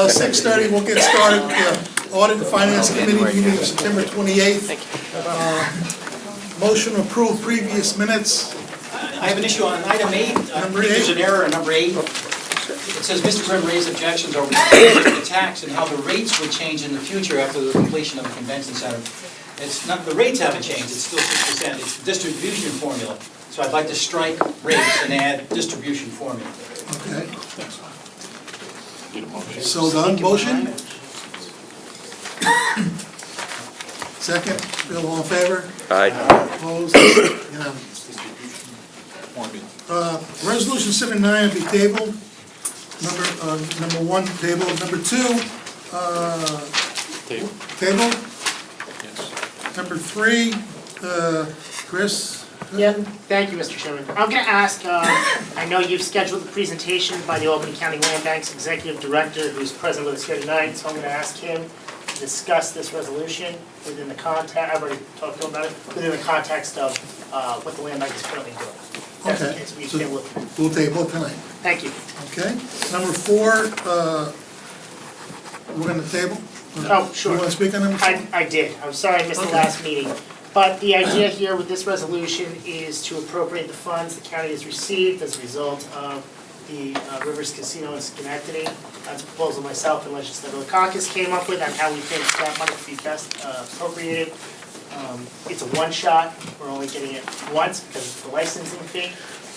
6:30, we'll get started. Audit and Finance Committee meeting of September 28th. Motion to approve previous minutes. I have an issue on item 8. Number There's 8. an error in number 8. It says Mr. Grimm raised objections over the tax and how the rates would change in the future after the completion of the convention center. It's not, the rates haven't changed, it's still 6%. It's distribution formula. So I'd like to strike rates and add distribution formula. Okay. So done, motion? Second, Bill, all in favor? Aye. Opposed? Unanimous. Resolution 79 will be tabled. Number 1, table. Number 2, table. Number 3, Chris? Yeah, thank you, Mr. Chairman. I'm going to ask, I know you've scheduled the presentation by the Albany County Land Bank's Executive Director, who's present with us here tonight, so I'm going to ask him to discuss this resolution within the context, I've already talked to him about it, within the context of what the Land Bank is currently doing. That's Okay. okay, so we So table it. we'll table it tonight. Thank you. Okay. Number 4, we're going to table? Oh, sure. You want to speak on number 4? I did. I'm sorry I missed the Okay. last meeting. But the idea here with this resolution is to appropriate the funds the county has received as a result of the Rivers Casino in Schenectady. That's a proposal myself and Legislator Lakakis came up with on how we think that money could be best appropriated. It's a one-shot. We're only getting it once because it's the licensing fee.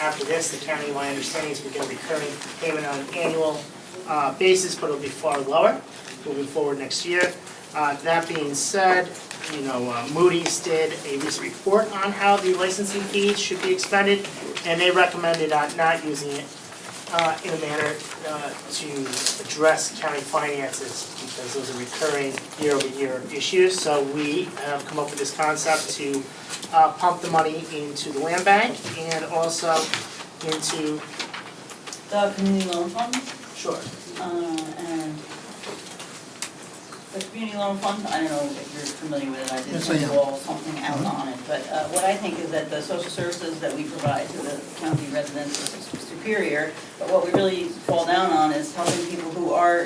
After this, the county, my understanding is we get a recurring payment on an annual basis, but it'll be far lower moving forward next year. That being said, Moody's did a recent report on how the licensing fees should be expended, and they recommended not using it in a manner to address county finances, because those are recurring year-over-year issues. So we have come up with this concept to pump the money into the land bank and also into... The community loan fund, Sure. and the community loan fund, I don't know if you're familiar with it, I did Yes, send I you am. all something out on it, but what I think is that the social services that we provide to the county residents is superior, but what we really fall down on is helping people who are,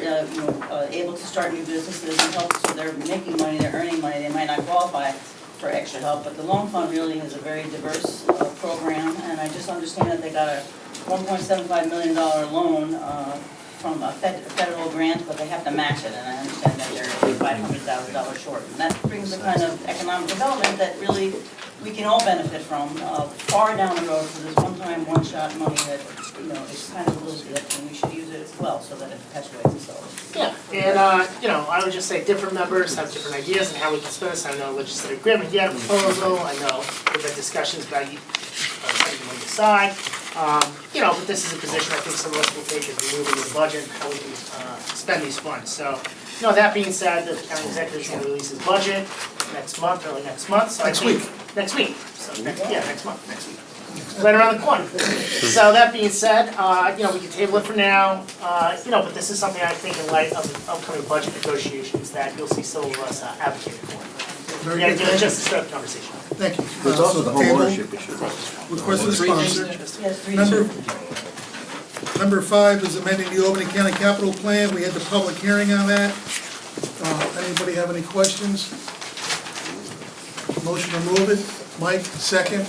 able to start new businesses and help, so they're making money, they're earning money, they might not qualify for extra help, but the loan fund really is a very diverse program, and I just understand that they got a $1.75 million loan from a federal grant, but they have to match it, and I understand that they're $500,000 short. And that brings the kind of economic development that really we can all benefit from far down the road for this one-time, one-shot money that, it's kind of a little bit, and we should use it well so that it perpetuates itself. Yeah, and, I would just say different members have different ideas on how we can spend this. I know Legislator Grimm, he had a proposal, I know we've had discussions about setting money aside. But this is a position I think some of us will take as we move into the budget, how we can spend these funds. So, that being said, the county executive is going to release his budget next month, early next month. So Next week. Next week. So next month, next week. Right around the corner. So that being said, we can table it for now, but this is something I think in light of the upcoming budget negotiations that you'll see some of us advocating for. Very Yeah, good. just to start the conversation. Thank you. There's also the home Table. ownership issue. Request of the sponsor. Yes, three Number 5 is amending the Albany County Capital Plan. We had the public hearing on that. Anybody have any questions? Motion to move it. Mike, second.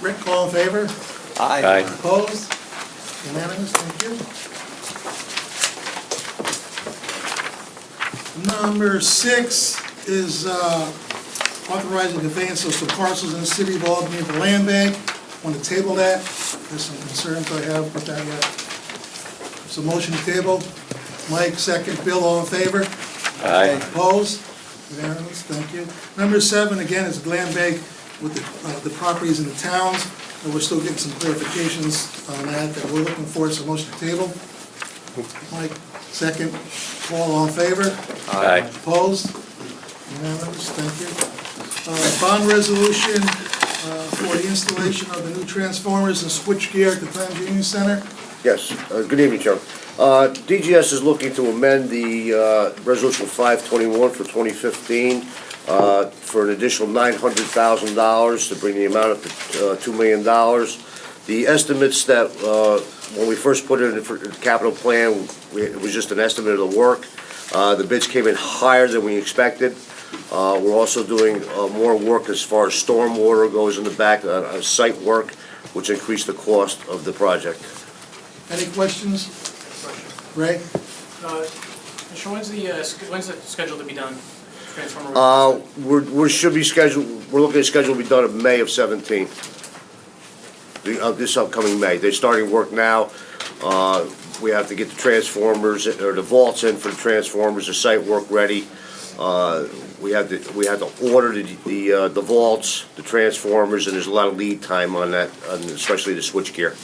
Rick, all in favor? Aye. Opposed? Unanimous, thank you. Number 6 is authorizing conveyance of some parcels in the city of Albany at the land bank. Want to table that? There's some concerns I have with that yet. So motion to table. Mike, second. Bill, all in favor? Aye. Opposed? Unanimous, thank you. Number 7, again, is land bank with the properties in the towns. And we're still getting some clarifications on that we're looking for, so motion to table. Mike, second. Paul, all in favor? Aye. Opposed? Unanimous, thank you. Bond resolution for the installation of the new transformers and switchgear at the Times Union Center. Yes, good evening, Chairman. DGS is looking to amend the Resolution 521 for 2015 for an additional $900,000 to bring the amount up to $2 million. The The estimates that, when we first put it in for the capital plan, it was just an estimate of the work. The bids came in higher than we expected. We're also doing more work as far as stormwater goes in the back, site work, which increased the cost of the project. Any questions? Ray? Sure, when's the schedule to be done? Transformer? We're looking at schedule to be done in May of 17. This upcoming May. They're starting work now. We have to get the transformers, or the vaults in for the transformers, the site work ready. We had to order the vaults, the transformers, and there's a lot of lead time on that, especially the switchgear.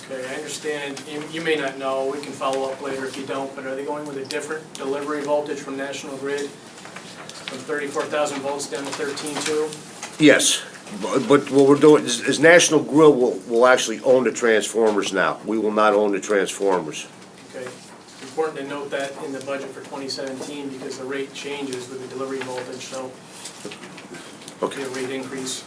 Okay, I understand, you may not know, we can follow up later if you don't, but are they going with a different delivery voltage from National Grid? From 34,000 volts down to 13.2? Yes, but what we're doing is National Grid will actually own the transformers now. We will not own the transformers. Okay, important to note that in the budget for 2017 because the rate changes with the delivery voltage, so Okay. there'll be a rate increase.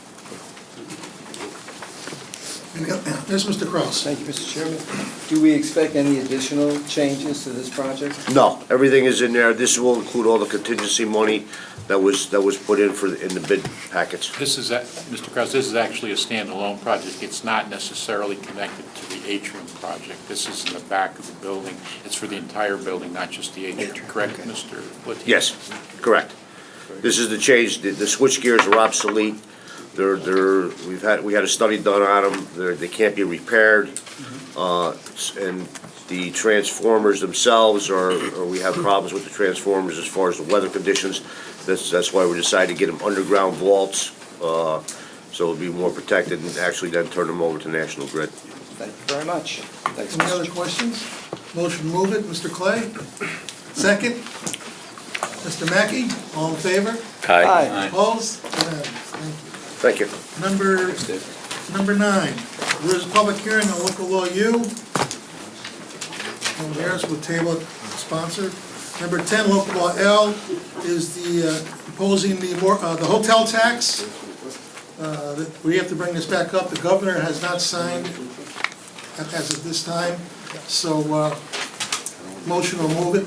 There's Mr. Kraus. Thank you, Mr. Chairman. Do we expect any additional changes to this project? No, everything is in there. This will include all the contingency money that was put in in the bid package. This is, Mr. Kraus, this is actually a standalone project. It's not necessarily connected to the atrium project. This is in the back of the building. It's for the entire building, not just the atrium, correct, Mr. Latimer? Yes, correct. This is the change. The switch gears are obsolete. We had a study done on them. They can't be repaired. And the transformers themselves we have problems with the transformers as far as the weather conditions. That's why we decided to get them underground vaults, so it'll be more protected, and actually then turn them over to National Grid. Thank you very much. Thanks, Any Mr. other questions? Motion to move it, Mr. Clay. Second. Mr. Mackey, all in favor? Aye. Opposed? Unanimous. Thank you. Thank you. Number 9, there's a public hearing on local law U. Over there, so we'll table it, sponsored. Number 10, local law L is proposing the hotel tax. We have to bring this back up. The governor has not signed as of this time, so motion will move it.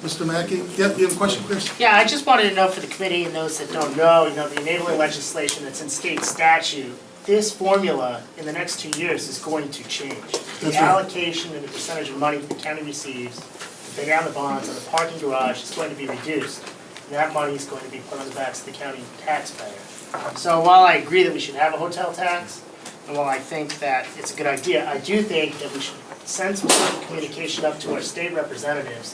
Mr. Mackey, yeah, you have a question, Chris? Yeah, I just wanted to know for the committee and those that don't know, the enabling legislation that's in state statute, this formula in the next 2 years is going to change. The That's right. allocation and the percentage of money the county receives to pay down the bonds on the parking garage is going to be reduced. And that money is going to be put on the backs of the county taxpayer. So while I agree that we should have a hotel tax, and while I think that it's a good idea, I do think that we should send some sort of communication up to our state representatives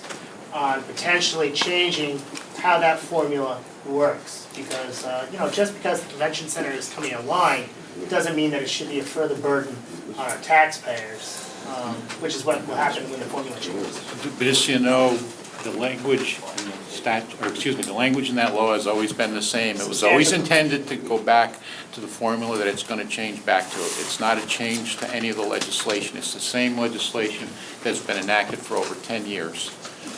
on potentially changing how that formula works. Because, just because the convention center is coming online, it doesn't mean that it should be a further burden on our taxpayers, which is what will happen when the formula changes. But as you know, the language in the language in that law has always been the same. It was always intended to go back to the formula that it's going to change back to. It's not a change to any of the legislation. It's the same legislation that's been enacted for over 10 years.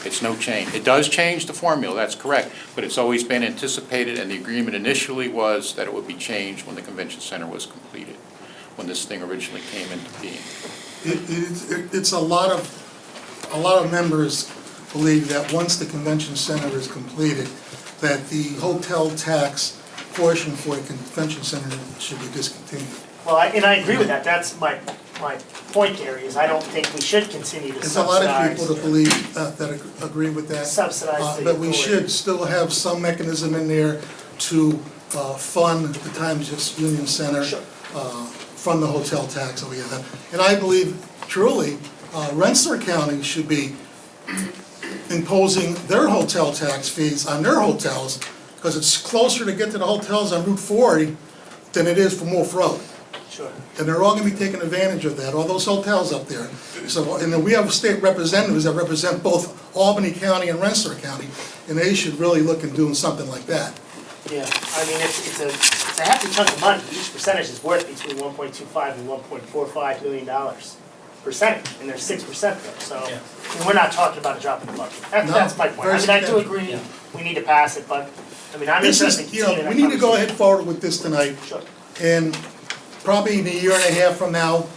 It's no change. It does change the formula, that's correct, but it's always been anticipated, and the agreement initially was that it would be changed when the convention center was completed, when this thing originally came into being. It's a lot of members believe that once the convention center is completed, that the hotel tax portion for the convention center should be discontinued. Well, I agree with that. That's my point, Gary, is I don't think we should continue to There's a lot subsidize. of people that believe, that agree with that. Subsidize the But we authority. should still have some mechanism in there to fund the Times Union Center, Sure. fund the hotel tax that we have. And I believe truly, Rensselaer County should be imposing their hotel tax fees on their hotels, because it's closer to get to the hotels on Route 40 than it is from Wolf Road. Sure. And they're all gonna be taking advantage of that, all those hotels up there. So, and then we have state representatives that represent both Albany County and Rensselaer County, and they should really look at doing something like that. Yeah, I mean, it's a hefty chunk of money. Each percentage is worth between $1.25 and $1.45 million. Percentage, and there's 6% there, so Yeah. I mean, we're not talking about a drop in the bucket. No, That's my point. I mean, I do very agree, Yeah. we need to pass it, but, I mean, I'm This interested in is, continuing that we need to go conversation. ahead forward with this tonight, Sure. and probably in a year and a half from now,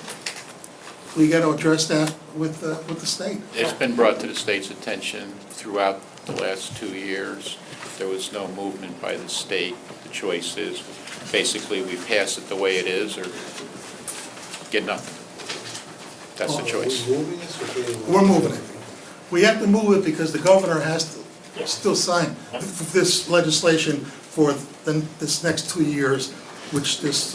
we got to address that with the state. It's been brought to the state's attention throughout the last 2 years. There was no movement by the state. The choice is, basically, we pass it the way it is or get nothing. That's the choice. We're moving it. We have to move it because the governor has to still sign this legislation for this next 2 years, which is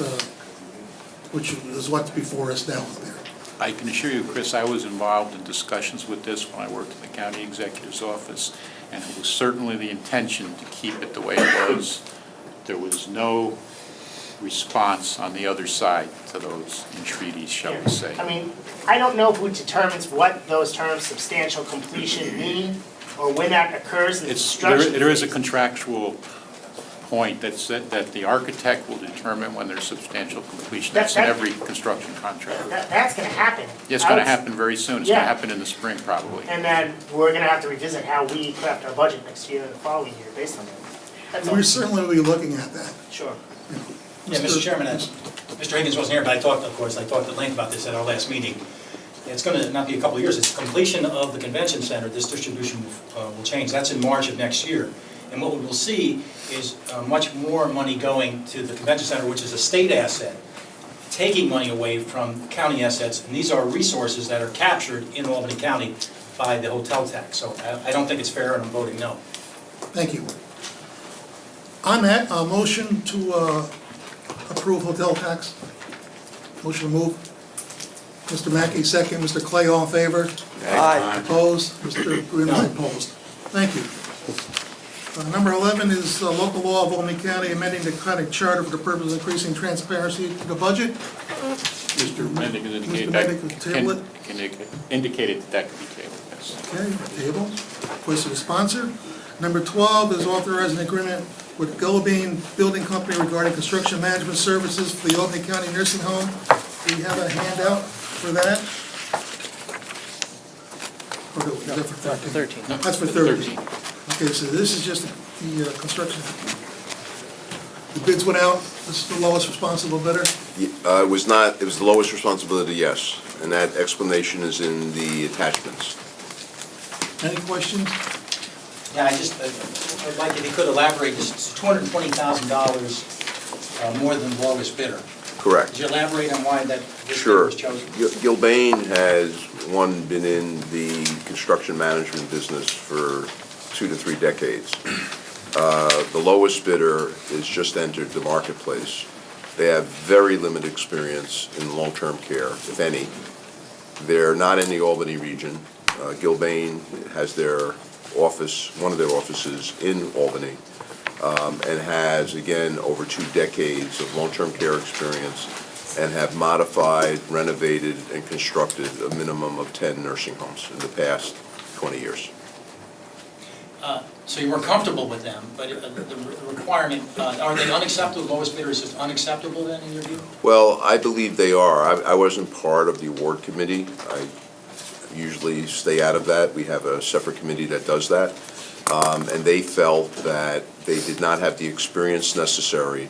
what's before us now there. I can assure you, Chris, I was involved in discussions with this when I worked in the county executive's office, and it was certainly the intention to keep it the way it was. There was no response on the other side to those entreaties, shall we say. I mean, I don't know who determines what those terms, substantial completion, mean, or when that occurs in the construction There is a phase. contractual point that the architect will determine when there's substantial completion. That's in every construction contract. That's gonna happen. It's going to happen very soon. It's going to happen in the spring, probably. And then we're gonna have to revisit how we craft our budget next year and the following year based on that. That's all. We certainly will be looking at that. Sure. Yeah, Mr. Chairman, Mr. Higgins wasn't here, but I talked at length about this at our last meeting. It's going to not be a couple of years, it's completion of the convention center, this distribution will change. That's in March of next year. And what we will see is much more money going to the convention center, which is a state asset, taking money away from county assets. And these are resources that are captured in Albany County by the hotel tax. So I don't think it's fair, and I'm voting no. Thank you. On that, a motion to approve hotel tax. Motion to move. Mr. Mackey, second. Mr. Clay, all in favor? Aye. Opposed? Mr. Greenlight, opposed. Thank you. Number 11 is local law of Albany County amending the county charter for the purpose of increasing transparency to the budget. Mr. Mendick has indicated Mr. that Mendick, table it. indicated that could be tabled, yes. Okay, table. Request of the sponsor. Number 12 is authorizing agreement with Gillibane Building Company regarding construction management services for the Albany County Nursing Home. Do we have a handout for that? Or is that for 13? No, That's for 13. Okay, so this is just the construction. The bids went out, this is the lowest responsible bidder. It was not, it was the lowest responsibility, yes, and that explanation is in the attachments. Any questions? Yeah, I'd like if you could elaborate, this is $220,000 more than the lowest bidder. Correct. Could you elaborate on why this bidder Sure. was chosen? Gilbane has, been in the construction management business for 2 to 3 decades. The lowest bidder has just entered the marketplace. They have very limited experience in long-term care, if any. They're not in the Albany region. Gilbane has their office, one of their offices in Albany, and has, again, over 2 decades of long-term care experience, and have modified, renovated, and constructed a minimum of 10 nursing homes in the past 20 years. So you were comfortable with them, but the requirement, are they unacceptable, the lowest bidder is just unacceptable then in your view? Well, I believe they are. I wasn't part of the award committee. I usually stay out of that. We have a separate committee that does that. And they felt that they did not have the experience necessary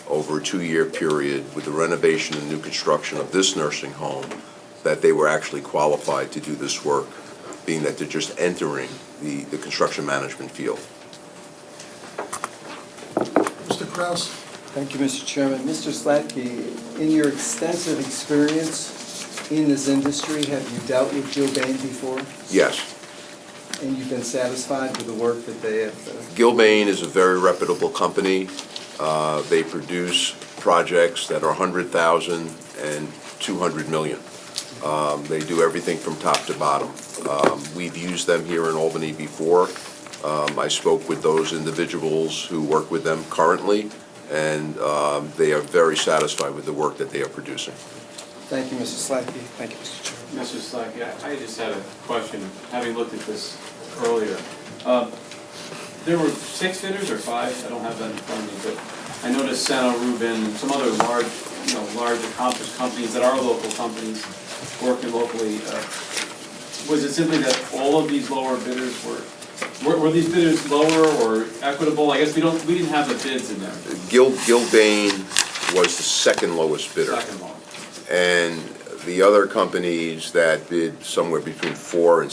over a 2-year period with the renovation and new construction of this nursing home, that they were actually qualified to do this work, being that they're just entering the construction management field. Mr. Kraus? Thank you, Mr. Chairman. Mr. Slatke, in your extensive experience in this industry, have you dealt with Gilbane before? Yes. And you've been satisfied with the work that they have done? Gilbane is a very reputable company. They produce projects that are 100,000 and 200 million. They do everything from top to bottom. We've used them here in Albany before. I spoke with those individuals who work with them currently, and they are very satisfied with the work that they are producing. Thank you, Mr. Slatke. Thank you, Mr. Chairman. Mr. Slack, I just had a question, having looked at this earlier. There were 6 bidders or 5, I don't have that in front of me, but I noticed Sano Rubin and some other large accomplished companies that are local companies working locally. Was it simply that all of these lower bidders were these bidders lower or equitable? I guess we didn't have the bids in there. Gilbane was the second lowest bidder. Second one. And the other companies that bid somewhere between $400,000 and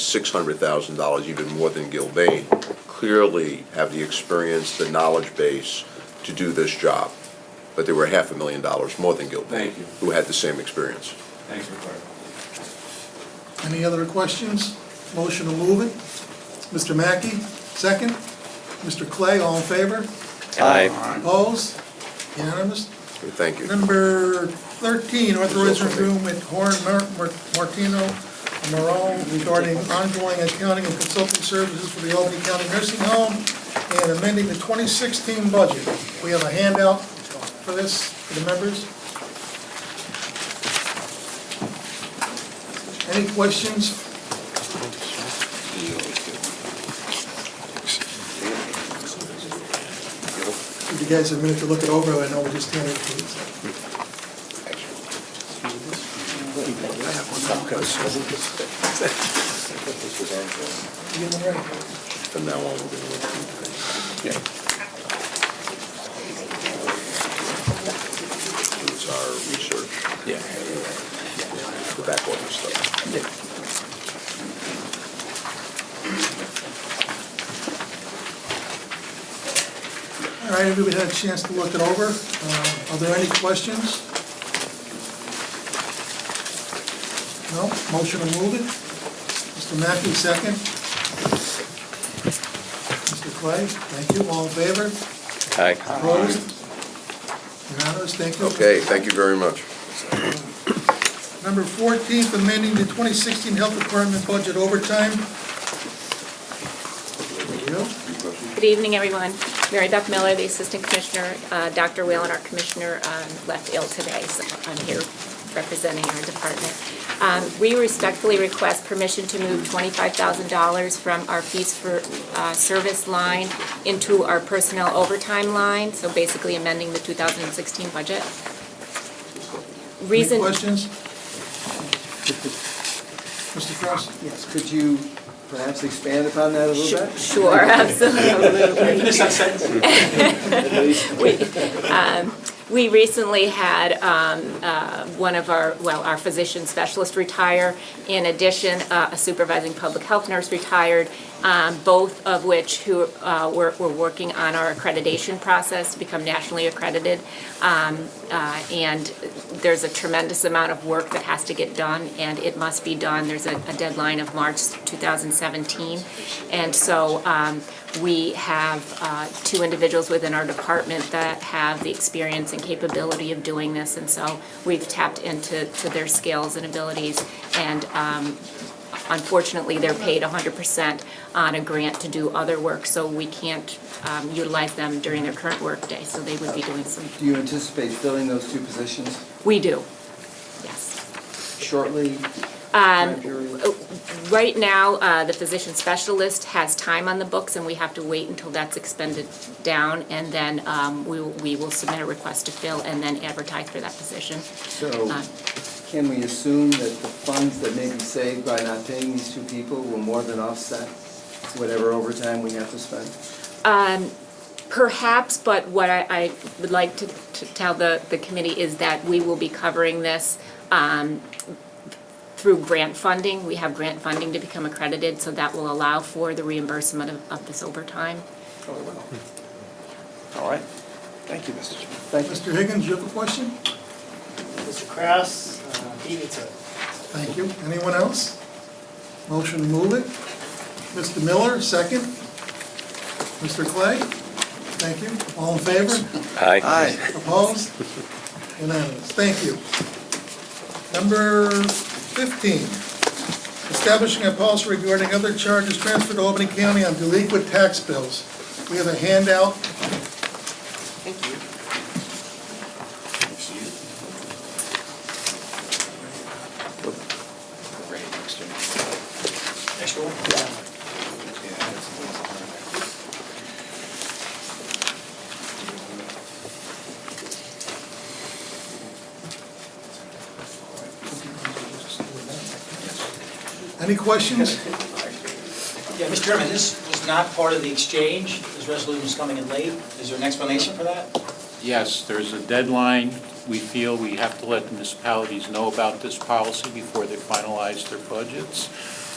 $600,000, even more than Gilbane, clearly have the experience, the knowledge base to do this job. But they were $500,000 more than Gilbane, Thank you. who had the same experience. Thanks for clarifying. Any other questions? Motion to move it. Mr. Mackey, second. Mr. Clay, all in favor? Aye. Opposed? Unanimous? Thank you. Number 13, authorizing agreement with Horn Martino Morone regarding ongoing accounting and consulting services for the Albany County Nursing Home and amending the 2016 budget. We have a handout for this, for the members. Any questions? Give you guys a minute to look it over. I know we just handed it to you. You get one ready? From now on, we're going to look into things. It's our research. Yeah. The back office stuff. All right, everybody had a chance to look it over. Are there any questions? No? Motion to move it? Mr. Mackey, second. Mr. Clay, thank you. All in favor? Aye. Opposed? Unanimous, thank you. Okay, thank you very much. Number 14, amending the 2016 Health Department budget overtime. There you go. Good evening, everyone. Mary Beth Miller, the Assistant Commissioner. Dr. Whalen, our Commissioner, left ill today, so I'm here representing our department. We respectfully request permission to move $25,000 from our fees for service line into our personnel overtime line, so basically amending the 2016 budget. Any questions? Mr. Cross? Yes, could you perhaps expand upon that a little bit? Sure, absolutely. Finish that sentence. We recently had one of our physician specialist retire. In addition, a supervising public health nurse retired, both of which were working on our accreditation process to become nationally accredited. And there's a tremendous amount of work that has to get done, and it must be done. There's a deadline of March 2017. And so we have two individuals within our department that have the experience and capability of doing this, and so we've tapped into their skills and abilities, and unfortunately, they're paid 100% on a grant to do other work, so we can't utilize them during their current workday, so they would be doing some. Do you anticipate filling those two positions We do, yes. shortly? Time period? Right now, the physician specialist has time on the books, and we have to wait until that's expended down, and then we will submit a request to fill and then advertise for that position. So can we assume that the funds that may be saved by not paying these two people will more than offset whatever overtime we have to spend? Perhaps, but what I would like to tell the committee is that we will be covering this through grant funding. We have grant funding to become accredited, so that will allow for the reimbursement of this overtime. All right. Thank you, Mr. Chairman. Thank you. Mr. Higgins, you have a question? Mr. Kraus, beat me to it. Thank you. Anyone else? Motion to move it. Mr. Miller, second. Mr. Clay? Thank you. All in favor? Aye. Aye. Opposed? Unanimous. Thank you. Number 15, establishing a policy regarding other charges transferred to Albany County on delinquent tax bills. We have a handout. Thank you. Extra one? Any questions? Yeah, Mr. Chairman, this was not part of the exchange. This resolution is coming in late. Is there an explanation for that? Yes, there's a deadline we feel we have to let the municipalities know about this policy before they finalize their budgets.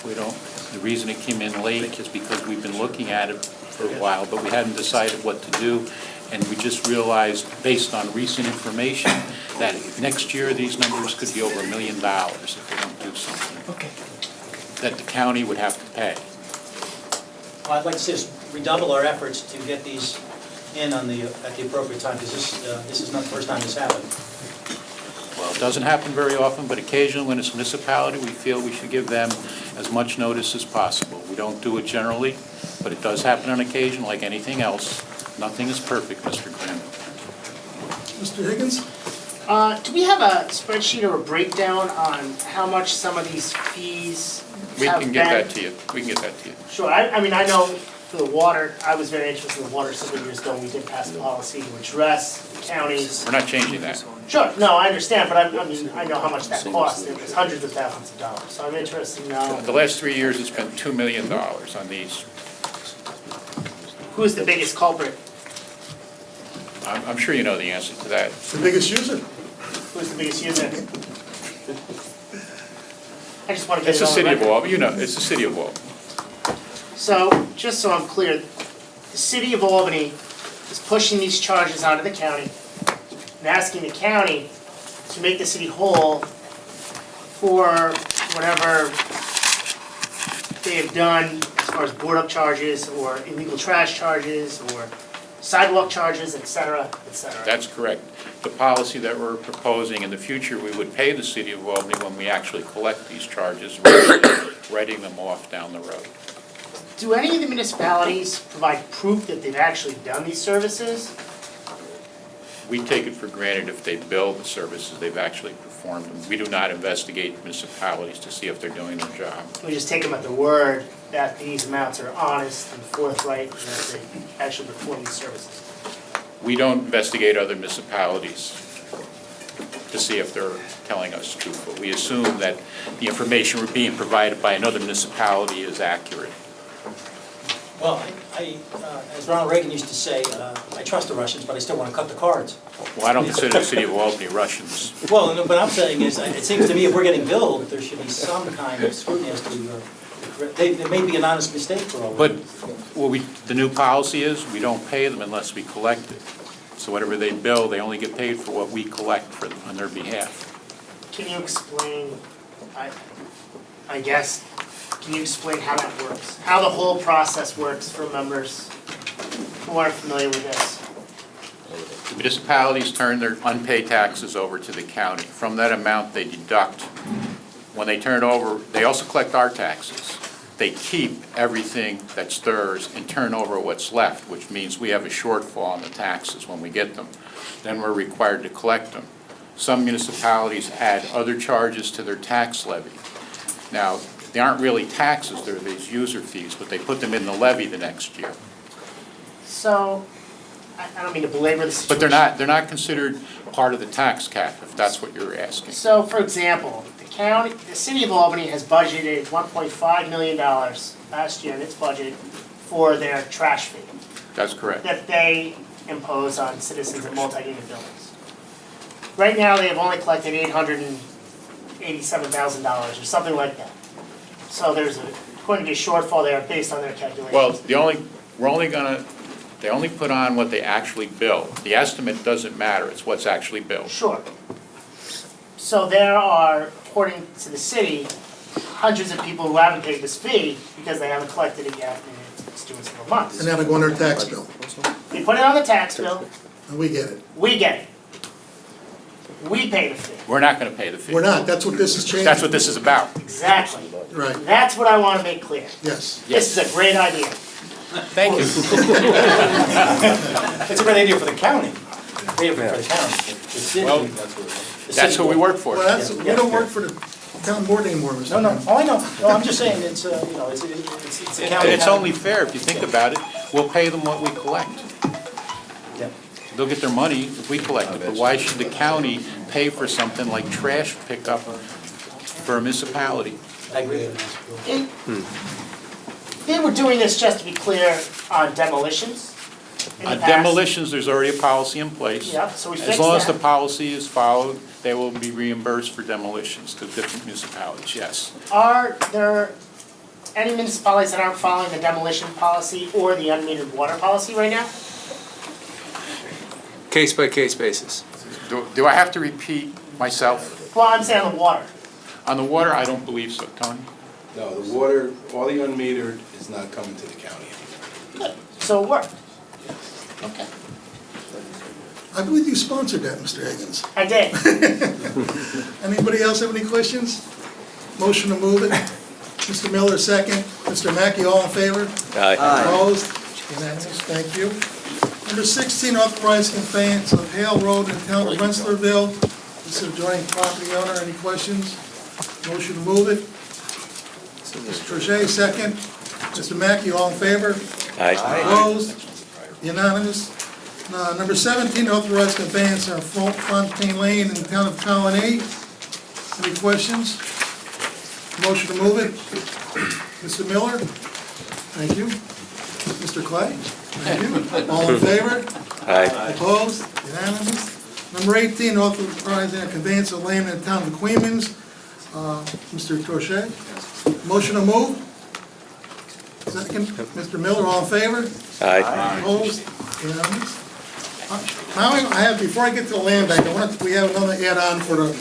We don't, the reason it came in late is because we've been looking at it for a while, but we hadn't decided what to do. And we just realized, based on recent information, that next year, these numbers could be over $1 million if we don't do something. Okay. That the county would have to pay. Well, I'd like to see us redouble our efforts to get these in on at the appropriate time, because this is not the first time this happened. Well, it doesn't happen very often, but occasionally when it's a municipality, we feel we should give them as much notice as possible. We don't do it generally, but it does happen on occasion, like anything else. Nothing is perfect, Mr. Graham. Mr. Higgins? Do we have a spreadsheet or a breakdown on how much some of these fees We have can get been? that to you. We can get that to you. Sure, I mean, I know for the water, I was very interested in the water several years ago, we did pass a policy to address the counties. We're not changing that. Sure, no, I understand, but I mean, I know how much that costs, it was hundreds of thousands of dollars, so I'm interested to know, The last 3 years, it's been $2 million on these. who's the biggest culprit? I'm sure you know the answer to that. The biggest user. Who's the biggest user? I just want to get It's it the on city of record. Albany, you know, it's the city of Albany. So, just so I'm clear, the city of Albany is pushing these charges onto the county and asking the county to make the city whole for whatever they have done as far as board up charges or illegal trash charges or sidewalk charges, et cetera, et cetera. That's correct. The policy that we're proposing in the future, we would pay the city of Albany when we actually collect these charges, rather than writing them off down the road. Do any of the municipalities provide proof that they've actually done these services? We take it for granted if they bill the services, they've actually performed them. We do not investigate municipalities to see if they're doing their job. We just take them at their word that these amounts are honest and forthright and that they actually perform these services. We don't investigate other municipalities to see if they're telling us truth, but we assume that the information we're being provided by another municipality is accurate. Well, as Ronald Reagan used to say, I trust the Russians, but I still want to cut the cards. Well, I don't consider the city of Albany Russians. Well, no, what I'm saying is, it seems to me if we're getting billed, there should be some kind of scrutiny as to, there may be an honest mistake for all But of what the new policy is, we don't pay them unless we collect it. So whatever they bill, they only get paid for what we collect for them on their behalf. Can you explain, I guess, can you explain how that works? How the whole process works for members who aren't familiar with this? The municipalities turn their unpaid taxes over to the county. From that amount, they deduct. When they turn it over, they also collect our taxes. They keep everything that's theirs and turn over what's left, which means we have a shortfall on the taxes when we get them. Then we're required to collect them. Some municipalities add other charges to their tax levy. Now, they aren't really taxes, they're these user fees, but they put them in the levy the next year. So, I don't mean to belabor the situation. But they're not considered part of the tax cap, if that's what you're asking. So, for example, the city of Albany has budgeted $1.5 million last year in its budget for their trash fee That's correct. that they impose on citizens of multi-unit buildings. Right now, they have only collected $887,000 or something like that. So there's going to be a shortfall there based on their calculations. Well, they only put on what they actually bill. The estimate doesn't matter, it's what's actually billed. Sure. So there are, according to the city, hundreds of people who haven't paid this fee because they haven't collected it yet, and it's due in several months. And have it go on their tax bill, They put it on the tax bill, and we get it. we get it. We pay the fee. We're not gonna pay the fee. We're not, that's what this is changing. That's what this is about. Exactly. Right, That's what I want to make clear. yes. This is a great idea. Thank you. It's a great idea for the county, great idea for the county. The city, Well, the That's city who we board. work for. Well, that's, we don't work for the town board anymore, Mr. No, Chairman. oh, I know, no, I'm just saying, it's, you know, it's a county. It's only fair, if you think about it, we'll pay them what we collect. Yeah. They'll get their money if we collect it, but why should the county pay for something like trash pickup for a municipality? I agree with They were doing this, just to be clear, on demolitions. in the On past. demolitions, there's already a policy in place. Yep, so we As fixed long as the that. policy is followed, they will be reimbursed for demolitions to different municipalities, yes. Are there any municipalities that aren't following the demolition policy or the unmetered water policy right now? Case-by-case basis. Do I have to repeat myself? Well, I'm saying on the water. On the water, I don't believe so, Tony. No, the water, all the unmetered is not coming to the county anymore. So it worked. Okay. I believe you sponsored that, Mr. Higgins. I did. Anybody else have any questions? Motion to move it. Mr. Miller, second. Mr. Mackey, all in favor? Aye. Opposed? Unanimous, thank you. Number 16, authorized conveyance of Hale Road in the town of Rensselaerville. This is adjoining property owner. Any questions? Motion to move it. Mr. Trochet, second. Mr. Mackey, all in favor? Aye. Opposed? Unanimous. Number 17, authorized conveyance of Fontaine Lane in the town of Colony. Any questions? Motion to move it. Mr. Miller? Thank you. Mr. Clay? Thank you. All in favor? Aye. Opposed? Unanimous. Number 18, authorizing a conveyance of land in the town of Queens. Mr. Trochet? Motion to move? Second. Mr. Miller, all in favor? Aye. Opposed? Unanimous. Now I have, before I get to the land bank, we have another add-on for the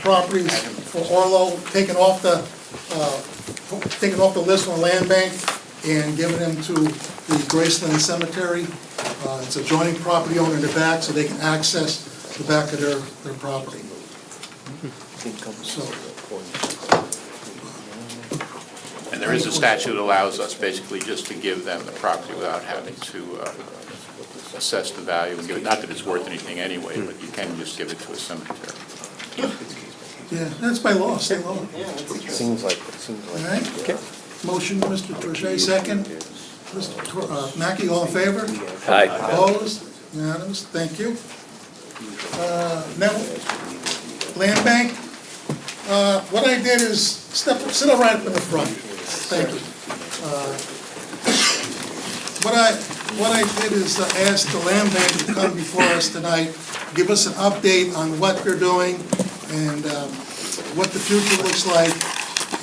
properties for Orlo, taking off the list on the land bank and giving them to the Graceland Cemetery. It's adjoining property owner in the back, so they can access the back of their property. So, And there is a statute that allows us basically just to give them the property without having to assess the value and give it, not that it's worth anything anyway, but you can just give it to a cemetery. yeah, that's by law, state law. Seems like. All right? Okay. Motion, Mr. Trochet, second. Mr. Mackey, all in favor? Aye. Opposed? Unanimous, thank you. Now, land bank, what I did is sit right up in the front. Thank you. What I did is ask the land bank to come before us tonight, give us an update on what they're doing and what the future looks like.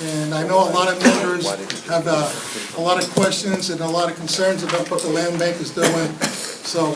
And I know a lot of members have a lot of questions and a lot of concerns about what the land bank is doing. So,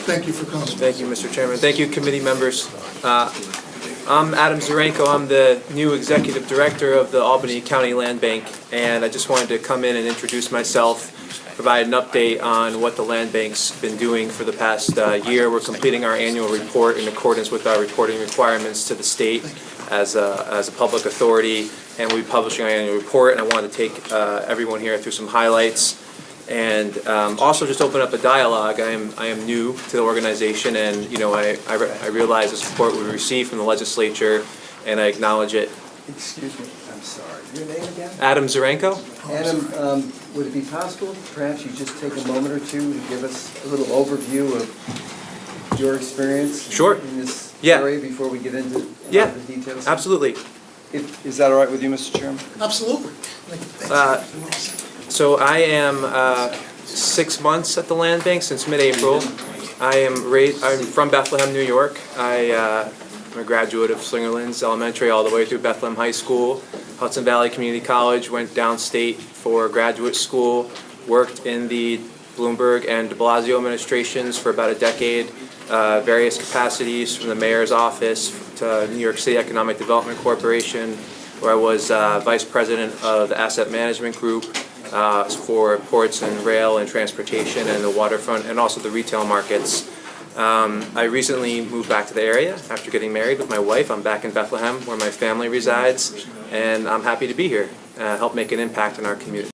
thank you for coming. Thank you, Mr. Chairman. Thank you, committee members. I'm Adam Zarenko. I'm the new executive director of the Albany County Land Bank, and I just wanted to come in and introduce myself, provide an update on what the land bank's been doing for the past year. We're completing our annual report in accordance with our reporting requirements to the state as a public authority, and we'll be publishing our annual report, and I wanted to take everyone here through some highlights. And also just open up a dialogue. I am new to the organization, and I realize the support we receive from the legislature, and I acknowledge it. Excuse me, I'm sorry. Your name again? Adam Zarenko? Adam, would it be possible, perhaps you just take a moment or two to give us a little overview of your experience Sure. in this Yeah. area before we get into Yeah. the details? Absolutely. Is that all right with you, Mr. Chairman? Absolutely. So I am 6 months at the land bank since mid-April. I'm from Bethlehem, New York. I'm a graduate of Slingerlands Elementary all the way through Bethlehem High School, Hudson Valley Community College, went downstate for graduate school, worked in the Bloomberg and de Blasio administrations for about a decade, various capacities from the mayor's office to New York City Economic Development Corporation, where I was vice president of the asset management group for ports and rail and transportation and the waterfront and also the retail markets. I recently moved back to the area after getting married with my wife. I'm back in Bethlehem where my family resides, and I'm happy to be here, help make an impact in our community.